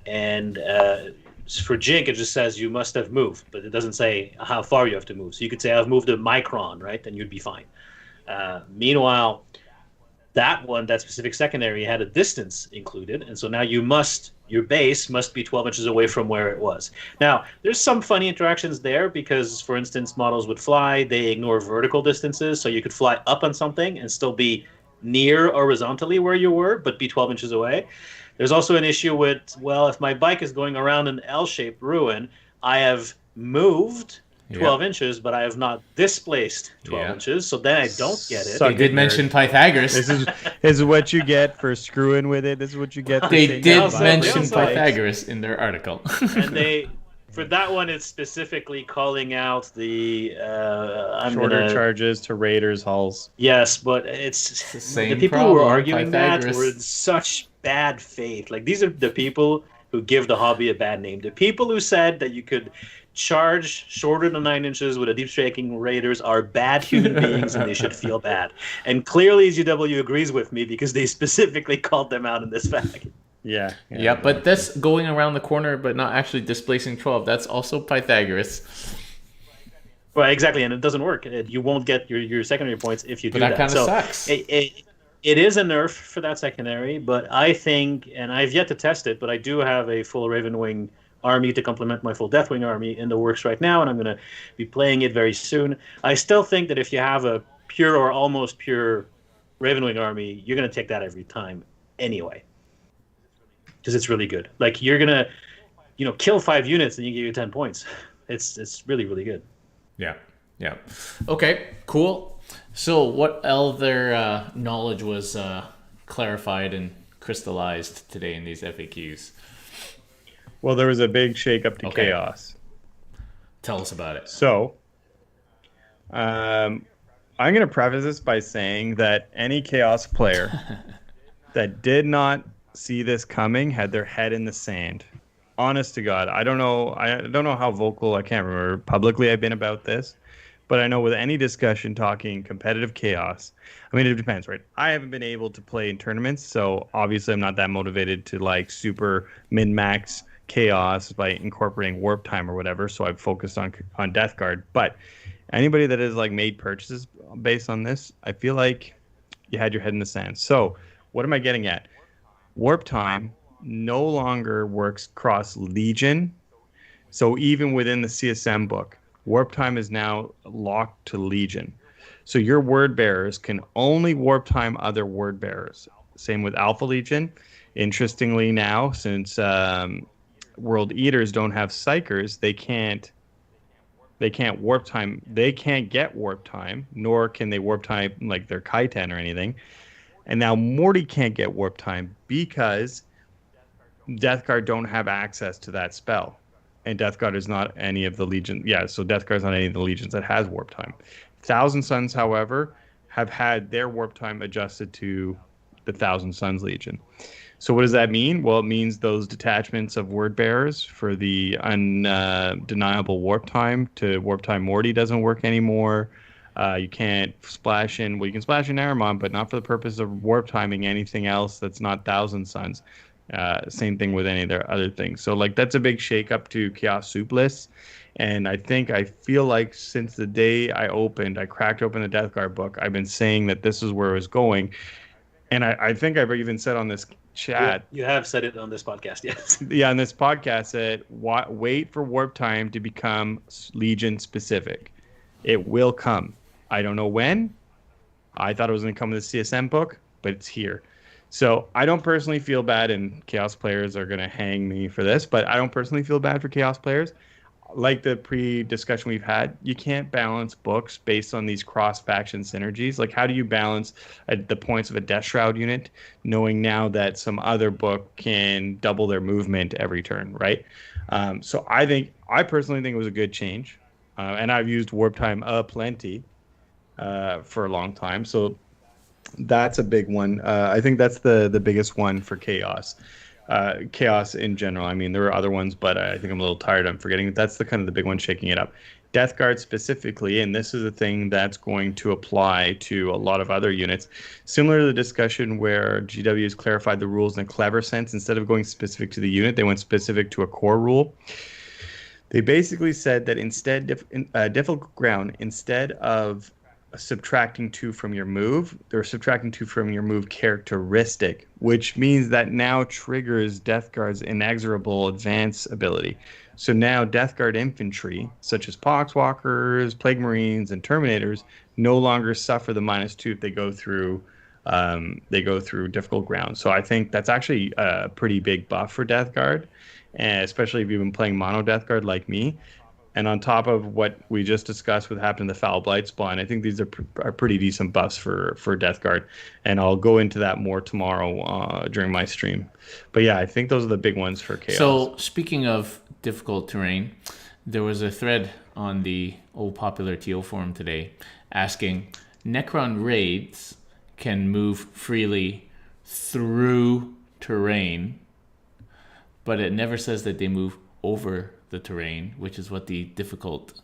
And for Jink, it just says you must have moved, but it doesn't say how far you have to move. So you could say I've moved a micron, right? Then you'd be fine. Meanwhile, that specific secondary had a distance included, and so now your base must be 12 inches away from where it was. Now, there's some funny interactions there because, for instance, models would fly, they ignore vertical distances, so you could fly up on something and still be near horizontally where you were, but be 12 inches away. There's also an issue with, well, if my bike is going around an L-shaped ruin, I have moved 12 inches, but I have not displaced 12 inches, so then I don't get it. They did mention Pythagoras. This is what you get for screwing with it. This is what you get. They did mention Pythagoras in their article. And for that one, it's specifically calling out the shorter charges to raiders' hulls. Yes, but it's the same the people problem, who were arguing that Pythagoras. were in such bad faith. Like, these are the people who give the hobby a bad name. The people who said that you could charge shorter than 9 inches with a deep striking raiders are bad human beings and they should feel bad. And clearly GW agrees with me because they specifically called them out in this fact. Yeah, but that's going around the corner but not actually displacing 12. That's also Pythagoras. Well, exactly, and it doesn't work. You won't get your secondary points if you do that. But that kind of sucks. It is a nerf for that secondary, but I think, and I've yet to test it, but I do have a full Ravenwing army to complement my full Deathwing army in the works right now, and I'm going to be playing it very soon. I still think that if you have a pure or almost pure Ravenwing army, you're going to take that every time anyway. because it's really good. Like you're gonna, kill 5 units and you give you 10 points. It's really really good. Yeah. Yeah. Okay. Cool. So, what other knowledge was clarified and crystallized today in these FAQs? Well, there was a big shake-up to Chaos. Tell us about it. So, I'm going to preface this by saying that any Chaos player that did not see this coming had their head in the sand. Honest to God, I don't know how vocal, I can't remember publicly I've been about this, but I know with any discussion talking competitive Chaos, I mean, it depends, right? I haven't been able to play in tournaments, so obviously I'm not that motivated to like super min-max Chaos by incorporating warp time or whatever, so I've focused on Death Guard. But anybody that has like made purchases based on this, I feel like you had your head in the sand. So what am I getting at? Warp time no longer works cross Legion. So even within the CSM book, warp time is now locked to Legion. So your word bearers can only warp time other word bearers. Same with Alpha Legion. Interestingly now, since World Eaters don't have Psychers, they can't warp time. They can't get warp time, nor can they warp time like their Kaiten or anything. And now Morty can't get warp time because Death Guard don't have access to that spell. And Death Guard is not any of the Legion. Yeah, so Death Guard is not any of the Legions that has warp time. Thousand Suns, however, have had their warp time adjusted to the Thousand Suns Legion. So what does that mean? Well, it means those detachments of word bearers for the undeniable warp time to warp time Morty doesn't work anymore. You can't splash in. Well, you can splash in Aramon, but not for the purpose of warp timing anything else that's not Thousand Suns. Same thing with any of their other things. So like that's a big shake up to Chaos Soup lists. And I feel like since the day I cracked open the Death Guard book, I've been saying that this is where it was going. And I think I've even said on this chat. You have said it on this podcast, yes. Yeah, on this podcast that wait for warp time to become Legion specific. It will come. I don't know when. I thought it was going to come with the CSM book, but it's here. So I don't personally feel bad, and Chaos players are going to hang me for this, but I don't personally feel bad for Chaos players. Like the pre-discussion we've had, you can't balance books based on these cross-faction synergies. Like, how do you balance the points of a Death Shroud unit, knowing now that some other book can double their movement every turn, right? So I personally think it was a good change, and I've used Warp Time plenty for a long time. So that's a big one. I think that's the biggest one for Chaos. Chaos in general. I mean, there were other ones, but I think I'm a little tired. I'm forgetting. That's the kind of the big one shaking it up. Death Guard specifically, and this is a thing that's going to apply to a lot of other units. Similar to the discussion where GW has clarified the rules in a clever sense. Instead of going specific to the unit, they went specific to a core rule. They basically said that instead, difficult ground, instead of subtracting 2 from your move, they're subtracting 2 from your move characteristic, which means that now triggers Death Guard's inexorable advance ability. So now Death Guard infantry, such as Poxwalkers, Plague Marines, and Terminators, no longer suffer the -2 if they go through difficult ground. So I think that's actually a pretty big buff for Death Guard, and especially if you've been playing mono Death Guard like me. And on top of what we just discussed with happening to the Foul Blight spawn, I think these are pretty decent buffs for Death Guard. And I'll go into that more tomorrow during my stream. But yeah, I think those are the big ones for Chaos. So speaking of difficult terrain, there was a thread on the old popular TO forum today asking, Necron Raids can move freely through terrain, but it never says that they move over the terrain, which is what the difficult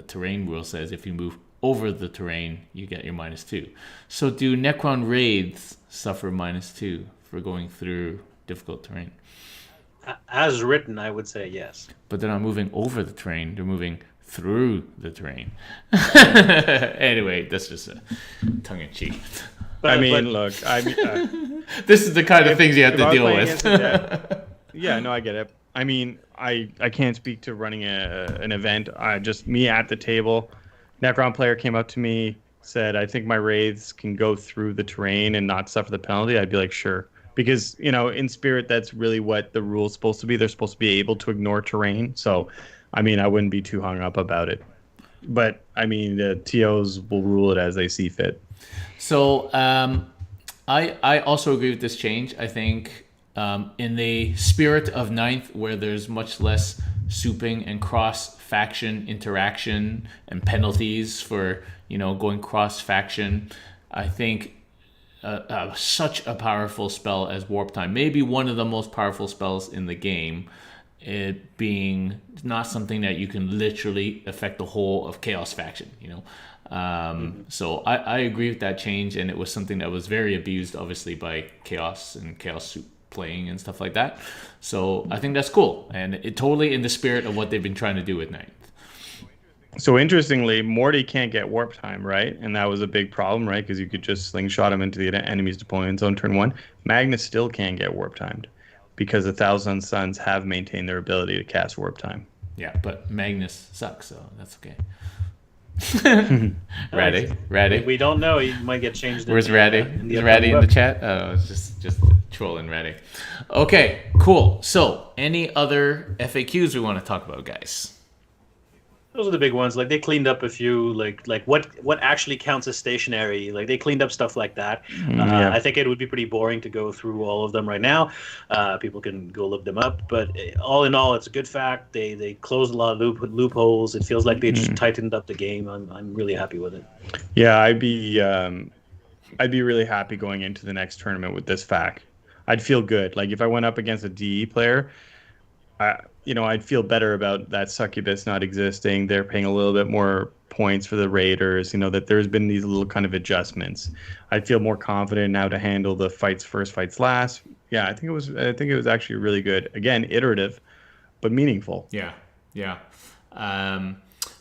terrain rule says. If you move over the terrain, you get your -2. So do Necron Raids suffer -2 for going through difficult terrain? As written, I would say yes. But they're not moving over the terrain, they're moving through the terrain. Anyway, that's just a tongue-in-cheek. Look, this is the kind of things you have to deal with. Yeah, no, I get it. I mean, I can't speak to running an event. Just me at the table. Necron player came up to me, said, I think my Wraiths can go through the terrain and not suffer the penalty. I'd be like, sure. because in Spirit that's really what the rule's supposed to be. They're supposed to be able to ignore terrain. So, I mean, I wouldn't be too hung up about it. But I mean, the TOs will rule it as they see fit. So I also agree with this change. I think in the spirit of Ninth, where there's much less souping and cross faction interaction and penalties for going cross faction, I think such a powerful spell as Warp Time, maybe one of the most powerful spells in the game, it being not something that you can literally affect the whole of Chaos faction, So I agree with that change, and it was something that was very abused, obviously, by Chaos and Chaos Soup playing and stuff like that. So I think that's cool, and it totally in the spirit of what they've been trying to do with Ninth. So interestingly, Morty can't get Warp Time, right? And that was a big problem, right? Because you could just slingshot him into the enemy's deployment zone turn 1. Magnus still can't get Warp Timed, because 1,000 Suns have maintained their ability to cast Warp Time. Yeah, but Magnus sucks, so that's okay. Ratty. We don't know. He might get changed. Where's Ratty? Is Ratty in the chat? Oh, it's just trolling Ratty. Okay, cool. So, any other FAQs we want to talk about, guys? Those are the big ones. Like they cleaned up a few, like what actually counts as stationary. Like they cleaned up stuff like that. I think it would be pretty boring to go through all of them right now. People can go look them up. But all in all, it's a good fact. They closed a lot of loopholes. It feels like they just tightened up the game. I'm really happy with it. Yeah, I'd be really happy going into the next tournament with this fact. I'd feel good. Like if I went up against a DE player, I'd feel better about that succubus not existing. They're paying a little bit more points for the raiders, that there's been these little kind of adjustments. I'd feel more confident now to handle the fights first, fights last. Yeah, I think it was actually really good. Again, iterative, but meaningful. Yeah.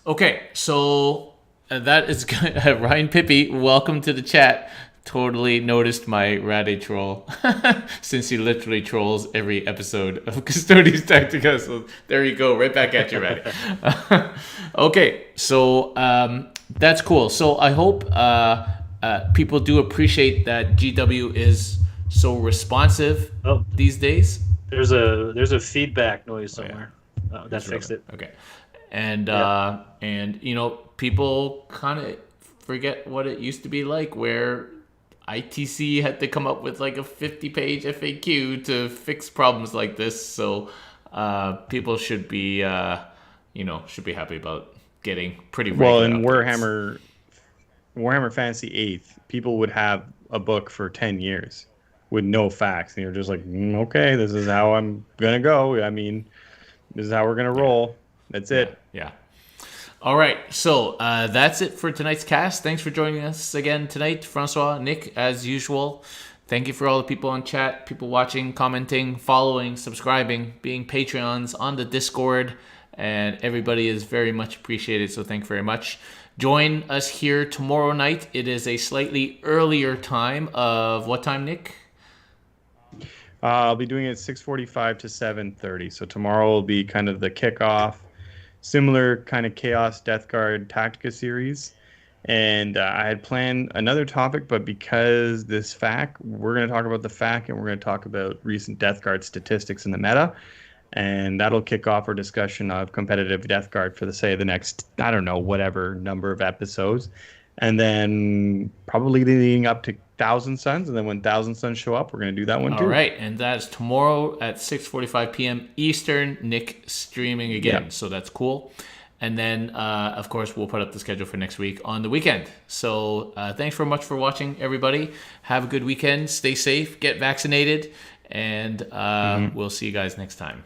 Okay, so that is good. Ryan Pippi, welcome to the chat. Totally noticed my Ratty troll since he literally trolls every episode of Custodes Tactica. So there you go, right back at you, Ratty. Okay, so that's cool. So I hope people do appreciate that GW is so responsive these days. There's a feedback noise somewhere. Oh, that fixed it. Okay, and people kind of forget what it used to be like, where ITC had to come up with like a 50-page FAQ to fix problems like this. So people should be happy about getting pretty regular well. In updates. Warhammer Fantasy 8th, people would have a book for 10 years with no facts, and you're just like, okay, this is how I'm gonna go. I mean, this is how we're gonna roll. That's it. Yeah. All right, so that's it for tonight's cast. Thanks for joining us again tonight, Francois, Nick, as usual. Thank you for all the people on chat, people watching, commenting, following, subscribing, being Patreons on the Discord, and everybody is very much appreciated, so thank you very much. Join us here tomorrow night. It is a slightly earlier time of what time, Nick? I'll be doing it 6:45 to 7:30, so tomorrow will be kind of the kickoff. Similar kind of Chaos Death Guard Tactica series. And I had planned another topic, but because this FAQ, we're going to talk about the FAQ, and we're going to talk about recent Death Guard statistics in the meta. And that'll kick off our discussion of competitive Death Guard for the next, I don't know, whatever number of episodes. And then probably leading up to 1,000 Suns. And then when 1,000 Suns show up, we're going to do that one too. All right. And that's tomorrow at 6:45 p.m. Eastern. Nick streaming again. Yep. So that's cool. And then, of course, we'll put up the schedule for next week on the weekend. So thanks very much for watching, everybody. Have a good weekend. Stay safe. Get vaccinated. And we'll see you guys next time.